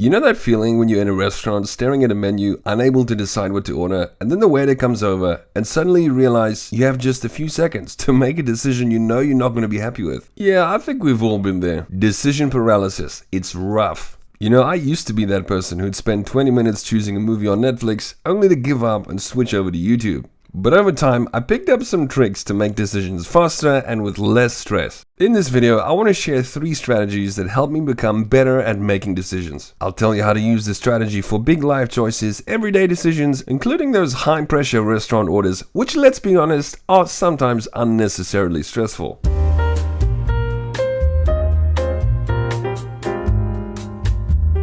You know that feeling when you're in a restaurant staring at a menu, unable to decide what to order, and then the waiter comes over and suddenly you realize you have just a few seconds to make a decision you know you're not going to be happy with? Yeah, I think we've all been there. Decision paralysis. It's rough. You know, I used to be that person who'd spend 20 minutes choosing a movie on Netflix only to give up and switch over to YouTube. But over time, I picked up some tricks to make decisions faster and with less stress. In this video, I want to share 3 strategies that help me become better at making decisions. I'll tell you how to use this strategy for big life choices, everyday decisions, including those high-pressure restaurant orders, which, let's be honest, are sometimes unnecessarily stressful.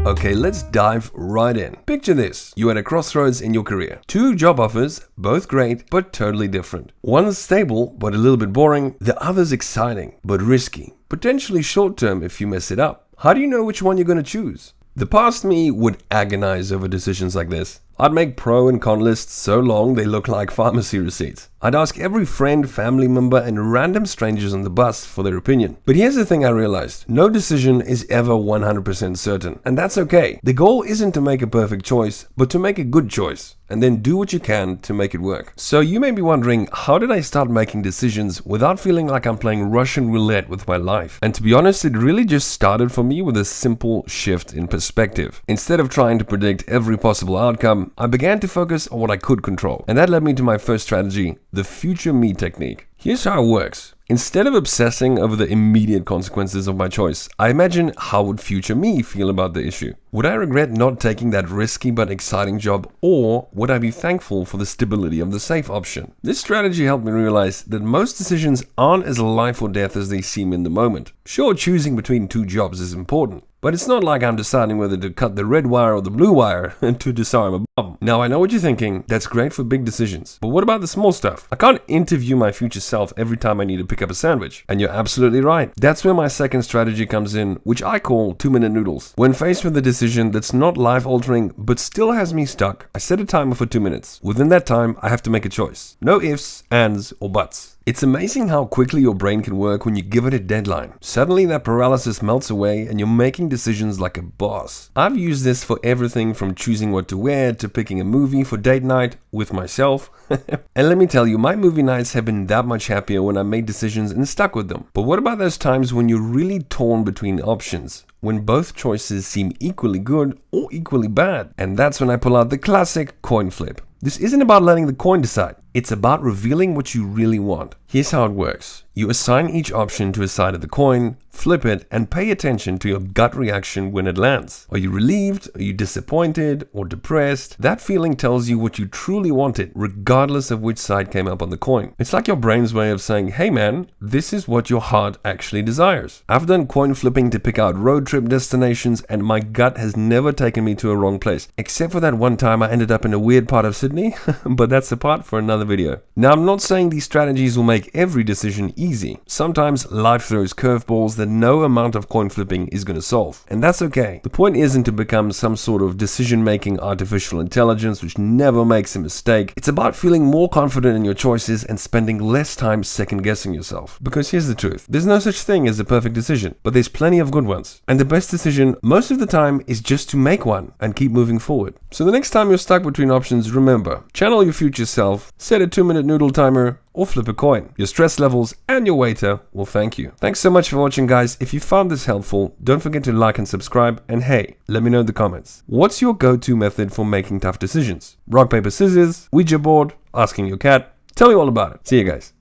Okay, let's dive right in. Picture this. You're at a crossroads in your career. 2 job offers, both great, but totally different. One's stable, but a little bit boring. The other's exciting, but risky. Potentially short-term if you mess it up. How do you know which one you're going to choose? The past me would agonize over decisions like this. I'd make pro and con lists so long they look like pharmacy receipts. I'd ask every friend, family member, and random strangers on the bus for their opinion. But here's the thing I realized. No decision is ever 100% certain. And that's okay. The goal isn't to make a perfect choice, but to make a good choice. And then do what you can to make it work. So you may be wondering, how did I start making decisions without feeling like I'm playing Russian roulette with my life? And to be honest, it really just started for me with a simple shift in perspective. Instead of trying to predict every possible outcome, I began to focus on what I could control. And that led me to my first strategy, the future me technique. Here's how it works. Instead of obsessing over the immediate consequences of my choice, I imagine how would future me feel about the issue. Would I regret not taking that risky but exciting job, or would I be thankful for the stability of the safe option? This strategy helped me realize that most decisions aren't as life or death as they seem in the moment. Sure, choosing between 2 jobs is important, but it's not like I'm deciding whether to cut the red wire or the blue wire to disarm a bomb. Now, I know what you're thinking. That's great for big decisions. But what about the small stuff? I can't interview my future self every time I need to pick up a sandwich. And you're absolutely right. That's where my second strategy comes in, which I call 2-minute noodles. When faced with a decision that's not life-altering but still has me stuck, I set a timer for 2 minutes. Within that time, I have to make a choice. No ifs, ands, or buts. It's amazing how quickly your brain can work when you give it a deadline. Suddenly that paralysis melts away and you're making decisions like a boss. I've used this for everything from choosing what to wear to picking a movie for date night with myself. And let me tell you, my movie nights have been that much happier when I made decisions and stuck with them. But what about those times when you're really torn between options? When both choices seem equally good or equally bad? And that's when I pull out the classic coin flip. This isn't about letting the coin decide. It's about revealing what you really want. Here's how it works. You assign each option to a side of the coin, flip it, and pay attention to your gut reaction when it lands. Are you relieved? Are you disappointed or depressed? That feeling tells you what you truly wanted, regardless of which side came up on the coin. It's like your brain's way of saying, hey man, this is what your heart actually desires. I've done coin flipping to pick out road trip destinations, and my gut has never taken me to a wrong place, except for that one time I ended up in a weird part of Sydney, but that's a part for another video. Now, I'm not saying these strategies will make every decision easy. Sometimes life throws curveballs that no amount of coin flipping is going to solve. And that's okay. The point isn't to become some sort of decision-making artificial intelligence which never makes a mistake. It's about feeling more confident in your choices and spending less time second-guessing yourself. Because here's the truth. There's no such thing as a perfect decision, but there's plenty of good ones. And the best decision most of the time is just to make one and keep moving forward. So the next time you're stuck between options, remember, channel your future self, set a 2-minute noodle timer, or flip a coin. Your stress levels and your waiter will thank you. Thanks so much for watching, guys. If you found this helpful, don't forget to like and subscribe. And hey, let me know in the comments. What's your go-to method for making tough decisions? Rock, paper, scissors, Ouija board, asking your cat? Tell me all about it. See you guys.